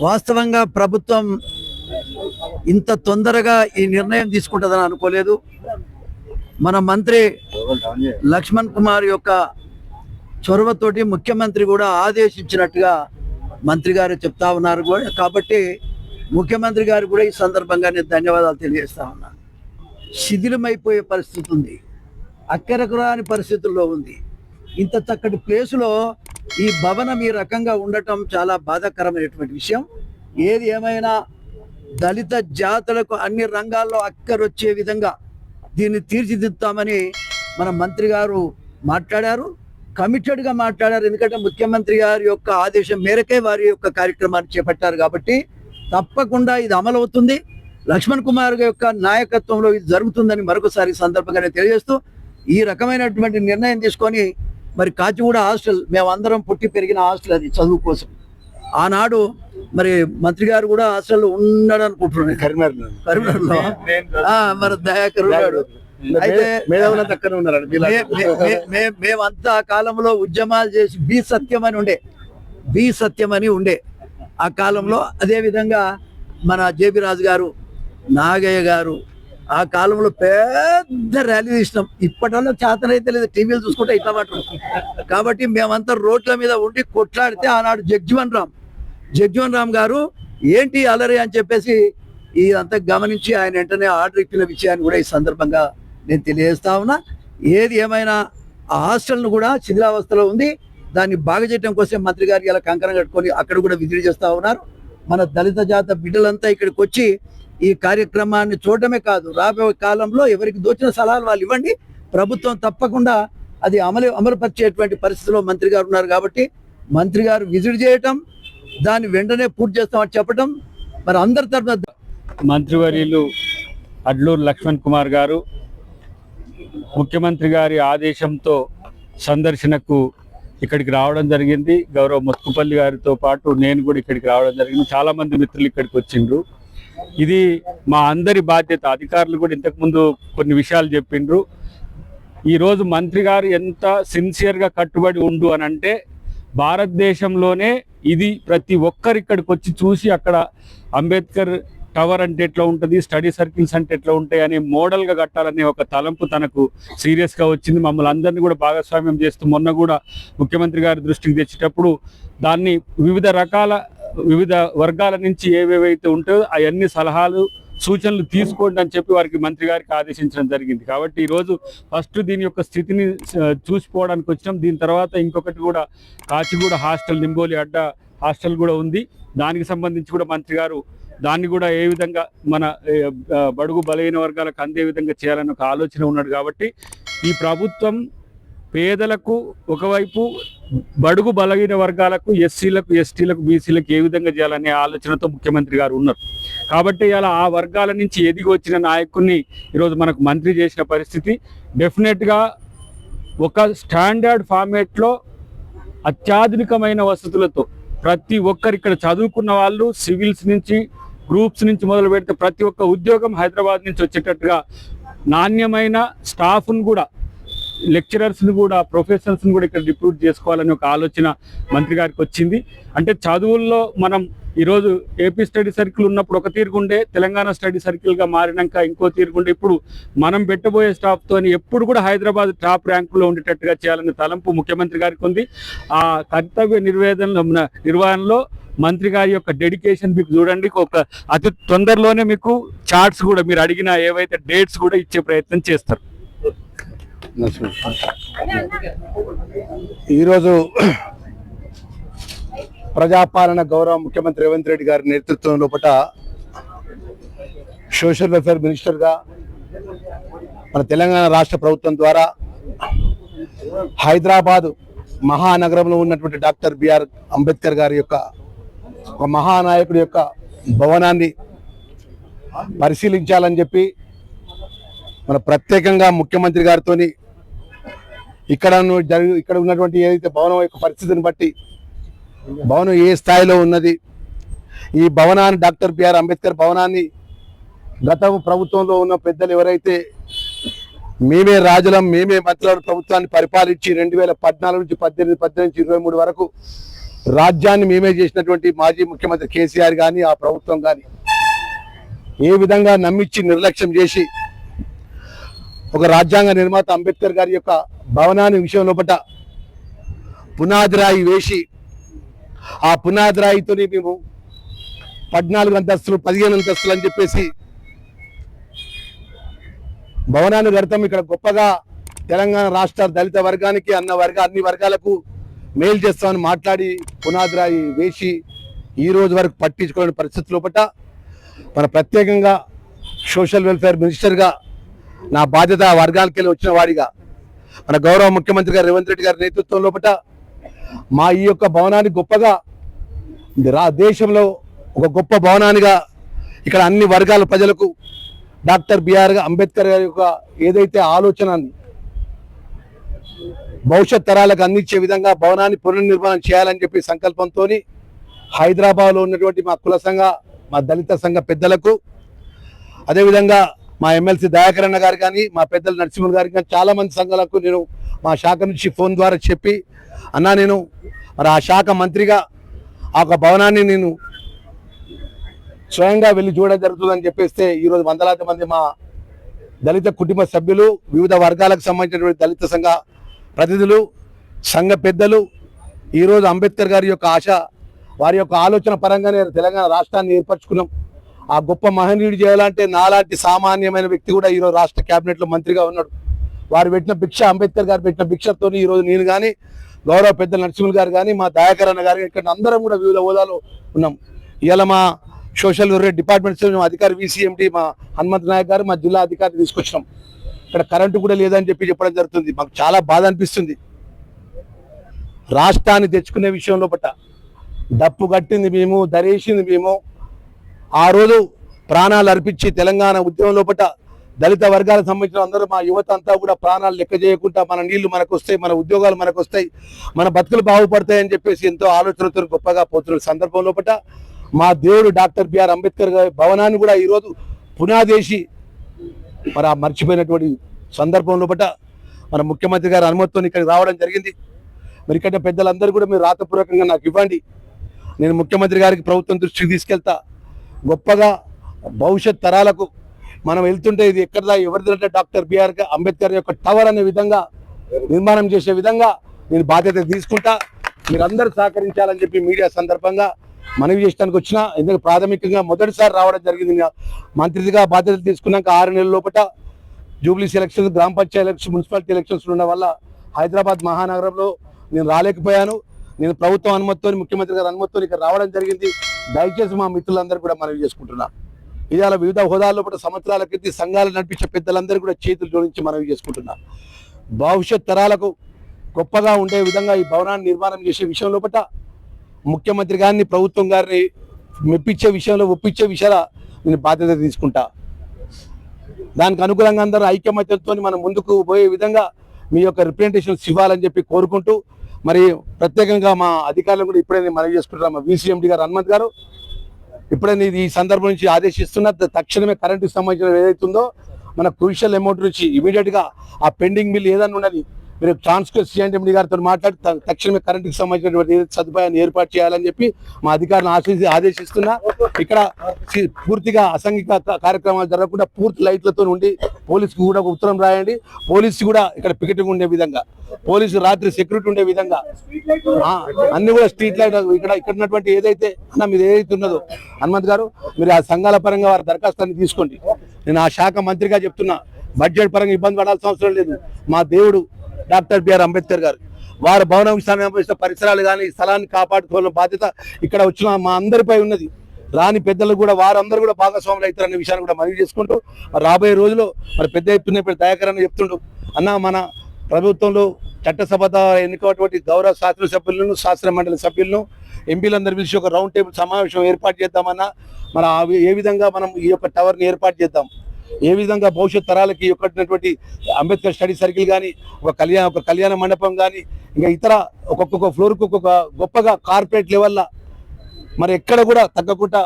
వాస్తవంగా ప్రభుత్వం ఇంత తొందరగా ఈ నిర్ణయం తీసుకుంటుందని అనుకోలేదు. మన మంత్రి లక్ష్మణ్ కుమార్ యొక్క చొరవతోటి ముఖ్యమంత్రి కూడా ఆదేశించినట్టుగా మంత్రి గారు చెప్తా ఉన్నారు. కాబట్టి ముఖ్యమంత్రి గారు కూడా ఈ సందర్భంగా నేను ధన్యవాదాలు తెలియజేస్తా ఉన్నాను. శిథిలమైపోయే పరిస్థితి ఉంది, అక్కరకు రాని పరిస్థితుల్లో ఉంది. ఇంత చక్కటి ప్లేసులో ఈ భవనం ఈ రకంగా ఉండటం చాలా బాధాకరమైనటువంటి విషయం. ఏది ఏమైనా దళిత జాతులకు అన్ని రంగాల్లో అక్కరొచ్చే విధంగా దీన్ని తీర్చిదిద్దామని మన మంత్రి గారు మాట్లాడారు, కమిటెడ్గా మాట్లాడారు. ఎందుకంటే ముఖ్యమంత్రి గారి యొక్క ఆదేశం మేరకే వారి యొక్క కార్యక్రమాన్ని చేపట్టారు. కాబట్టి తప్పకుండా ఇది అమలవుతుంది. లక్ష్మణ్ కుమార్ యొక్క నాయకత్వంలో ఇది జరుగుతుందని మరొకసారి సందర్భంగానే తెలియజేస్తూ, ఈ రకమైనటువంటి నిర్ణయం తీసుకొని మరి కాచిగూడ హాస్టల్, మేమందరం పుట్టి పెరిగిన హాస్టల్, అది చదువు కోసం. ఆనాడు మరి మంత్రి గారు కూడా హాస్టల్లో ఉన్నాడు అనుకుంటున్నాను, కరీంనగర్లో. మరి దయాకర్ ఉన్నాడు. అయితే మేమంతా ఆ కాలంలో ఉద్యమాలు చేసి బి సత్యం అని ఉండే ఆ కాలంలో. అదేవిధంగా మన జేబీ రాజు గారు, నాగయ్య గారు ఆ కాలంలో పెద్ద ర్యాలీ తీసినాం. ఇప్పటిలో చేతనైతే లేదు, టీవీలు చూసుకుంటే ఇట్లా మాట. కాబట్టి మేమంతా రోడ్ల మీద ఉండి కొట్లాడితే ఆనాడు జగ్జీవన్ రామ్ గారు ఏంటి అలరి అని చెప్పేసి ఇదంతా గమనించి ఆయన వెంటనే ఆర్డర్ ఇప్పిన విషయాన్ని కూడా ఈ సందర్భంగా నేను తెలియజేస్తా ఉన్నా. ఏది ఏమైనా ఆ హాస్టల్ను కూడా శిథిలావస్థలో ఉంది. దాన్ని బాగు చేయడం కోసం మంత్రి గారు ఇలా కంకణం కట్టుకొని అక్కడ కూడా విజిట్ చేస్తూ ఉన్నారు. మన దళిత జాత బిడ్డలంతా ఇక్కడికి వచ్చి ఈ కార్యక్రమాన్ని చూడటమే కాదు, రాబోయే కాలంలో ఎవరికి దోచిన సలహాలు వాళ్ళు ఇవ్వండి. ప్రభుత్వం తప్పకుండా అది అమలుపరిచేటువంటి పరిస్థితిలో మంత్రి గారు ఉన్నారు. కాబట్టి మంత్రి గారు విజిట్ చేయటం, దాన్ని వెంటనే పూర్తి చేస్తామని చెప్పడం మరి అందరి తరఫున మంత్రివర్యులు అడ్లూరు లక్ష్మణ్ కుమార్ గారు ముఖ్యమంత్రి గారి ఆదేశంతో సందర్శనకు ఇక్కడికి రావడం జరిగింది. గౌరవ ముత్తుపల్లి గారితో పాటు నేను కూడా ఇక్కడికి రావడం జరిగింది. చాలా మంది మిత్రులు ఇక్కడికి వచ్చిండ్రు. ఇది మా అందరి బాధ్యత. అధికారులు కూడా ఇంతకుముందు కొన్ని విషయాలు చెప్పిండ్రు. ఈరోజు మంత్రి గారు ఎంత సిన్సియర్గా కట్టుబడి ఉండు అని అంటే, భారతదేశంలోనే ఇది ప్రతి ఒక్కరు ఇక్కడికి వచ్చి చూసి అక్కడ అంబేద్కర్ టవర్ అంటే ఎట్లా ఉంటుంది, స్టడీ సర్కిల్స్ అంటే ఎట్లా ఉంటాయి అనే మోడల్గా కట్టాలనే ఒక తలంపు తనకు సీరియస్గా వచ్చింది. మమ్మల్ని అందరినీ కూడా భాగస్వామ్యం చేస్తూ మొన్న కూడా ముఖ్యమంత్రి గారి దృష్టికి తెచ్చేటప్పుడు దాన్ని వివిధ వర్గాల నుంచి ఏవేవైతే ఉంటాయో అవన్నీ సలహాలు సూచనలు తీసుకోండి అని చెప్పి వారికి మంత్రి గారికి ఆదేశించడం జరిగింది. కాబట్టి ఈరోజు ఫస్ట్ దీని యొక్క స్థితిని చూసిపోవడానికి వచ్చినాం. దీని తర్వాత ఇంకొకటి కూడా కాచిగూడ హాస్టల్, నింబోలి అడ్డ హాస్టల్ కూడా ఉంది. దానికి సంబంధించి కూడా మంత్రి గారు దాన్ని కూడా ఏ విధంగా మన బడుగు బలహీన వర్గాలకు అందే విధంగా చేయాలని ఒక ఆలోచన ఉన్నాడు. కాబట్టి ఈ ప్రభుత్వం పేదలకు ఒకవైపు, బడుగు బలహీన వర్గాలకు, ఎస్సీలకు, ఎస్టీలకు, బీసీలకు ఏ విధంగా చేయాలనే ఆలోచనతో ముఖ్యమంత్రి గారు ఉన్నారు. కాబట్టి ఇలా ఆ వర్గాల నుంచి ఎదిగి వచ్చిన నాయకుడిని ఈరోజు మనకు మంత్రి చేసిన పరిస్థితి. డెఫినెట్గా ఒక స్టాండర్డ్ ఫార్మేట్లో అత్యాధునికమైన వసతులతో ప్రతి ఒక్కరు ఇక్కడ చదువుకున్న వాళ్ళు, సివిల్స్ నుంచి గ్రూప్స్ నుంచి మొదలు పెడితే ప్రతి ఒక్క ఉద్యోగం హైదరాబాద్ నుంచి వచ్చేటట్టుగా నాణ్యమైన స్టాఫ్ను కూడా, లెక్చరర్స్ని కూడా, ప్రొఫెసర్స్ని కూడా ఇక్కడ రిక్రూట్ చేసుకోవాలని ఒక ఆలోచన మంత్రి గారికి వచ్చింది. అంటే చదువుల్లో మనం ఈరోజు ఏపీ స్టడీ సర్కిల్ ఉన్నప్పుడు ఒక తీరుగుండే, తెలంగాణ స్టడీ సర్కిల్గా మారినాక ఇంకో తీరుగుండే, ఇప్పుడు మనం పెట్టబోయే స్టాఫ్తో ఎప్పుడు కూడా హైదరాబాద్ టాప్ ర్యాంకులో ఉండేటట్టుగా చేయాలనే తలంపు ముఖ్యమంత్రి గారికి ఉంది. ఆ కర్తవ్య నిర్వహణలో మంత్రి గారి యొక్క డెడికేషన్ మీకు చూడండి. ఒక అతి తొందరలోనే మీకు చార్ట్స్ కూడా, మీరు అడిగిన ఏవైతే డేట్స్ కూడా ఇచ్చే ప్రయత్నం చేస్తారు. ఈరోజు ప్రజాపాలన గౌరవ ముఖ్యమంత్రి రేవంత్ రెడ్డి గారి నేతృత్వం లోపల సోషల్ వెల్ఫేర్ మినిస్టర్గా మన తెలంగాణ రాష్ట్ర ప్రభుత్వం ద్వారా హైదరాబాద్ మహానగరంలో ఉన్నటువంటి డాక్టర్ బిఆర్ అంబేద్కర్ గారి యొక్క ఒక మహానాయకుడి యొక్క భవనాన్ని పరిశీలించాలని చెప్పి మన ప్రత్యేకంగా ముఖ్యమంత్రి గారితో ఇక్కడ ఉన్నటువంటి ఏదైతే భవనం యొక్క పరిస్థితిని బట్టి, భవనం ఏ స్థాయిలో ఉన్నది, ఈ భవనాన్ని డాక్టర్ బిఆర్ అంబేద్కర్ భవనాన్ని గత ప్రభుత్వంలో ఉన్న పెద్దలు ఎవరైతే మేమే రాజులం, మేమే మంత్రుల ప్రభుత్వాన్ని పరిపాలించి 2014 నుంచి 18, 23 వరకు రాజ్యాన్ని మేమే చేసినటువంటి మాజీ ముఖ్యమంత్రి కేసీఆర్ కానీ ఆ ప్రభుత్వం కానీ ఏ విధంగా నమ్మించి నిర్లక్ష్యం చేసి ఒక రాజ్యాంగ నిర్మాత అంబేద్కర్ గారి యొక్క భవనాన్ని విషయంలో పట్ల పునాది రాయి వేసి ఆ పునాది రాయితో మేము 14 అంతస్తులు 15 అంతస్తులు అని చెప్పేసి భవనాన్ని కడతాం, ఇక్కడ గొప్పగా తెలంగాణ రాష్ట్ర దళిత వర్గానికి అన్ని వర్గాలకు మేలు చేస్తామని మాట్లాడి పునాది రాయి వేసి ఈ రోజు వరకు పట్టించుకోలేని పరిస్థితుల పట్ల మన ప్రత్యేకంగా సోషల్ వెల్ఫేర్ మినిస్టర్గా నా బాధ్యత వర్గాలకి వెళ్ళి వచ్చిన వాడిగా మన గౌరవ ముఖ్యమంత్రి గారు రేవంత్ రెడ్డి గారి నేతృత్వంలో పట్ల మా ఈ యొక్క భవనాన్ని గొప్పగా దేశంలో ఒక గొప్ప భవనానిగా ఇక్కడ అన్ని వర్గాల ప్రజలకు డాక్టర్ బిఆర్ అంబేద్కర్ గారి యొక్క ఏదైతే ఆలోచనని భవిష్యత్ తరాలకు అందించే విధంగా భవనాన్ని పునర్నిర్మాణం చేయాలని చెప్పి సంకల్పంతో హైదరాబాద్లో ఉన్నటువంటి మా కుల సంఘ మా దళిత సంఘ పెద్దలకు అదేవిధంగా మా ఎమ్మెల్సీ దయాకర్ అన్న గారు కానీ మా పెద్దలు నరసింహన్ గారికి కానీ చాలా మంది సంఘాలకు నేను మా శాఖ నుంచి ఫోన్ ద్వారా చెప్పి అన్నా నేను మరి ఆ శాఖ మంత్రిగా ఆ యొక్క భవనాన్ని నేను స్వయంగా వెళ్ళి చూడడం జరుగుతుందని చెప్పేస్తే ఈరోజు వందలాది మంది మా దళిత కుటుంబ సభ్యులు వివిధ వర్గాలకు సంబంధించినటువంటి దళిత సంఘ ప్రతినిధులు సంఘ పెద్దలు ఈరోజు అంబేద్కర్ గారి యొక్క ఆశ వారి యొక్క ఆలోచన పరంగానే తెలంగాణ రాష్ట్రాన్ని ఏర్పరచుకున్నాం. ఆ గొప్ప మహనీయుడు చేయాలంటే నాలాంటి సామాన్యమైన వ్యక్తి కూడా ఈరోజు రాష్ట్ర క్యాబినెట్లో మంత్రిగా ఉన్నాడు. వారు పెట్టిన భిక్ష అంబేద్కర్ గారు పెట్టిన భిక్షతో ఈరోజు నేను కానీ గౌరవ పెద్ద నరసింహులు గారు కానీ మా దయాకర్ అన్న గారు ఇక్కడ అందరం కూడా వివిధ హోదాలో ఉన్నాం. ఇవాళ మా సోషల్ వెల్ఫేర్ డిపార్ట్మెంట్స్ అధికారి VCMD మా హనుమంత్ నాయక్ గారు మా జిల్లా అధికారి తీసుకొచ్చినాం. ఇక్కడ కరెంటు కూడా లేదని చెప్పడం జరుగుతుంది. మాకు చాలా బాధ అనిపిస్తుంది. రాష్ట్రాన్ని తెచ్చుకునే విషయంలో పట్ల డప్పు కట్టింది మేము, ధరేసింది మేము. ఆ రోజు ప్రాణాలు అర్పించి తెలంగాణ ఉద్యమంలో పట్ల దళిత వర్గాలకు సంబంధించిన అందరూ మా యువత అంతా కూడా ప్రాణాలు లెక్క చేయకుండా మన నీళ్లు మనకు వస్తాయి, మన ఉద్యోగాలు మనకు వస్తాయి, మన బతుకులు బాగుపడతాయని చెప్పేసి ఎంతో ఆలోచనతో గొప్పగా పోతున్న సందర్భంలో పట్ల మా దేవుడు డాక్టర్ బిఆర్ అంబేద్కర్ గారి భవనాన్ని కూడా ఈరోజు పునాదేసి మరి ఆ మర్చిపోయినటువంటి సందర్భంలో పట్ల మన ముఖ్యమంత్రి గారి అనుమతితో ఇక్కడికి రావడం జరిగింది. మరి ఇక్కడ పెద్దలందరూ కూడా మీరు రాతపూర్వకంగా నాకు ఇవ్వండి, నేను ముఖ్యమంత్రి గారికి ప్రభుత్వం దృష్టికి తీసుకెళ్తా. గొప్పగా భవిష్యత్ తరాలకు మనం వెళ్తుంటే ఇది ఎక్కడదా ఎవరిదంటే డాక్టర్ బిఆర్ అంబేద్కర్ యొక్క టవర్ అనే విధంగా నిర్మాణం చేసే విధంగా నేను బాధ్యత తీసుకుంటా. మీరందరూ సహకరించాలని చెప్పి మీడియా సందర్భంగా మనవి చేయడానికి వచ్చిన. ఎందుకంటే ప్రాథమికంగా మొదటిసారి రావడం జరిగింది. మంత్రిగా బాధ్యతలు తీసుకున్నాక 6 నెలల లోపల జూబ్లీస్ ఎలక్షన్స్, గ్రామ పంచాయతీ ఎలక్షన్, మున్సిపాలిటీ ఎలక్షన్స్ ఉండడం వల్ల హైదరాబాద్ మహానగరంలో నేను రాలేకపోయాను. నేను ప్రభుత్వం అనుమతితో, ముఖ్యమంత్రి గారి అనుమతితో ఇక్కడ రావడం జరిగింది. దయచేసి మా మిత్రులందరూ కూడా మనవి చేసుకుంటున్నా. ఇవాళ వివిధ హోదాల్లో సంవత్సరాల క్రితం సంఘాలు నడిపించే పెద్దలందరూ కూడా చేతులు జోడించి మనవి చేసుకుంటున్నా. భవిష్యత్ తరాలకు గొప్పగా ఉండే విధంగా ఈ భవనాన్ని నిర్మాణం చేసే విషయంలో పట్ల ముఖ్యమంత్రి గారిని, ప్రభుత్వం గారిని మెప్పించే విషయంలో, ఒప్పించే విషయాల నేను బాధ్యత తీసుకుంటా. దానికి అనుకూలంగా అందరూ ఐక్యమత్యంతో మనం ముందుకు పోయే విధంగా మీ యొక్క రిప్రజెంటేషన్స్ ఇవ్వాలని చెప్పి కోరుకుంటూ, మరి ప్రత్యేకంగా మా అధికారులను కూడా ఇప్పుడే నేను మనవి చేసుకుంటున్నాను. మా VCMD గారు హనుమంత్ గారు ఇప్పుడే ఈ సందర్భం నుంచి ఆదేశిస్తున్న తక్షణమే కరెంటుకి సంబంధించిన ఏదైతుందో మన క్రూషియల్ అమౌంట్ నుంచి ఇమీడియట్గా ఆ పెండింగ్ బిల్ ఏదైనా ఉన్నది మీరు ట్రాన్స్ఫర్ CMD గారితో మాట్లాడి తక్షణమే కరెంటుకి సంబంధించినటువంటి సదుపాయాన్ని ఏర్పాటు చేయాలని చెప్పి మా అధికారులను ఆదేశిస్తున్నా. ఇక్కడ పూర్తిగా అసాంఘిక కార్యక్రమాలు జరగకుండా పూర్తి లైట్లతో ఉండి పోలీసుకు కూడా ఉత్తరం రాయండి. పోలీసు కూడా ఇక్కడ పికెటింగ్ ఉండే విధంగా, పోలీసు రాత్రి సెక్యూరిటీ ఉండే విధంగా అన్ని కూడా స్ట్రీట్ లైట్ ఇక్కడ ఉన్నటువంటి ఏదైతే అన్న మీరు ఏదైతే ఉన్నదో హనుమంత్ గారు, మీరు ఆ సంఘాల పరంగా వారి దరఖాస్తుని తీసుకోండి. నేను ఆ శాఖ మంత్రిగా చెప్తున్నా, బడ్జెట్ పరంగా ఇబ్బంది పడాల్సిన అవసరం లేదు. మా దేవుడు డాక్టర్ బిఆర్ అంబేద్కర్ గారు వారి భవనానికి సంబంధించిన పరిసరాలు కానీ స్థలాన్ని కాపాడుకోవాలన్న బాధ్యత ఇక్కడ వచ్చిన మా అందరిపై ఉన్నది. రాని పెద్దలు కూడా వారందరూ కూడా భాగస్వాములు అవుతారనే విషయాన్ని కూడా మనవి చేసుకుంటూ, రాబోయే రోజుల్లో మరి పెద్ద ఎత్తున ఇప్పుడు దయాకర్ అని చెప్తుండు అన్న, మన ప్రభుత్వంలో చట్టసభ ఎన్నికటువంటి గౌరవ శాసనసభ్యులను, శాసన మండలి సభ్యులను, ఎంపీలందరూ పిలిచి ఒక రౌండ్ టేబుల్ సమావేశం ఏర్పాటు చేద్దామన్నా. మన ఏ విధంగా మనం ఈ యొక్క టవర్ని ఏర్పాటు చేద్దాం, ఏ విధంగా భవిష్యత్ తరాలకి ఒకటినటువంటి అంబేద్కర్ స్టడీ సర్కిల్ కానీ, ఒక కళ్యాణ మండపం కానీ, ఇంకా ఇతర ఒక్కొక్క ఫ్లోర్కి ఒక్కొక్క గొప్పగా కార్పొరేట్ లెవెల్లో మరి ఎక్కడ కూడా తగ్గకుండా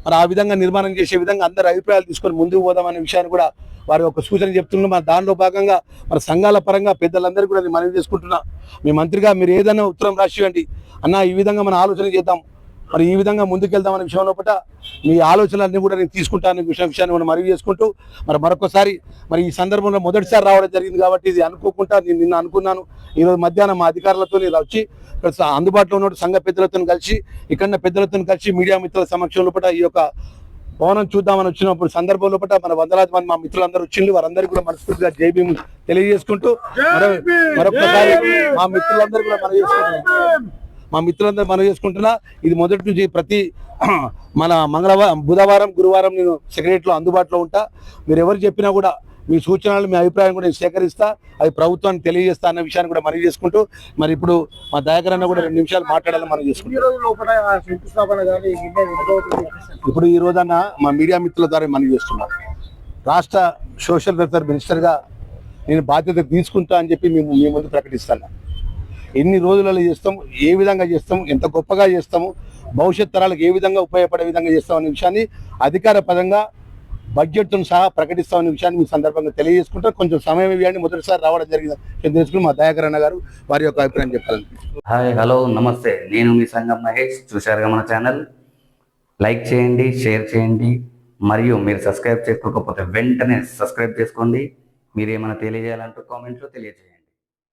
మరి ఆ విధంగా నిర్మాణం చేసే విధంగా అందరి అభిప్రాయాలు తీసుకొని ముందుకు పోదామనే విషయాన్ని కూడా వారి యొక్క సూచన చెప్తున్నాం. మన దానిలో భాగంగా మన సంఘాల పరంగా పెద్దలందరికీ కూడా నేను మనవి చేసుకుంటున్నా. మీ మంత్రిగా మీరు ఏదైనా ఉత్తరం రాసివ్వండి, అన్న ఈ విధంగా మనం ఆలోచన చేద్దాం, మరి ఈ విధంగా ముందుకెళ్దామనే విషయం లోపల మీ ఆలోచనలన్నీ కూడా నేను తీసుకుంటాను విషయాన్ని మనం మనవి చేసుకుంటూ, మరి మరొకసారి మరి ఈ సందర్భంలో మొదటిసారి రావడం జరిగింది కాబట్టి ఇది అనుకోకుండా నేను నిన్న అనుకున్నాను. ఈరోజు మధ్యాహ్నం మా అధికారులతో వచ్చి ఇక్కడ అందుబాటులో ఉన్న సంఘ పెద్దలతో కలిసి ఇక్కడ పెద్దలతో కలిసి మీడియా మిత్రుల సమక్షం లోపల ఈ యొక్క భవనం చూద్దామని వచ్చినప్పుడు సందర్భం లోపల మన వందలాది మంది మా మిత్రులందరూ వచ్చిండ్రు. వారందరికీ కూడా మనస్ఫూర్తిగా జై భీమ్ తెలియజేసుకుంటూ మరొకసారి మా మిత్రులందరూ కూడా మనం చేసుకుంటున్నా. ఇది మొదటి నుంచి ప్రతి మన బుధవారం గురువారం నేను సెక్రటరీలో అందుబాటులో ఉంటా. మీరు ఎవరు చెప్పినా కూడా మీ సూచనలు మీ అభిప్రాయం కూడా నేను సేకరిస్తా, అది ప్రభుత్వానికి తెలియజేస్తా అన్న విషయాన్ని కూడా మనవి చేసుకుంటూ, మరి ఇప్పుడు మా దయాకర్ అన్న కూడా 2 నిమిషాలు మాట్లాడాలని మనం చేసుకుంటాం. ఇప్పుడు ఈ రోజన్న మా మీడియా మిత్రుల ద్వారా మనవి చేస్తున్నాం. రాష్ట్ర సోషల్ వెల్ఫేర్ మినిస్టర్గా నేను బాధ్యత తీసుకుంటా అని చెప్పి మేము మీ ముందు ప్రకటిస్తాను. ఎన్ని రోజులలో చేస్తాం, ఏ విధంగా చేస్తాం, ఎంత గొప్పగా చేస్తాము, భవిష్యత్ తరాలకు ఏ విధంగా ఉపయోగపడే విధంగా చేస్తామనే విషయాన్ని అధికార పరంగా బడ్జెట్తో సహా ప్రకటిస్తామనే విషయాన్ని మీ సందర్భంగా తెలియజేసుకుంటూ కొంచెం సమయం ఇవ్వండి. మొదటిసారి రావడం జరిగింది తెలుసుకుని మా దయాకర్ అన్న గారు వారి యొక్క అభిప్రాయం చెప్పాలని. హాయ్, హలో, నమస్తే. నేను మీ సంగం మహేష్. చూశారుగా మన ఛానల్. లైక్ చేయండి, షేర్ చేయండి, మరియు మీరు సబ్స్క్రైబ్ చేసుకోకపోతే వెంటనే సబ్స్క్రైబ్ చేసుకోండి. మీరు ఏమైనా తెలియజేయాలంటూ కామెంట్లో తెలియజేయండి.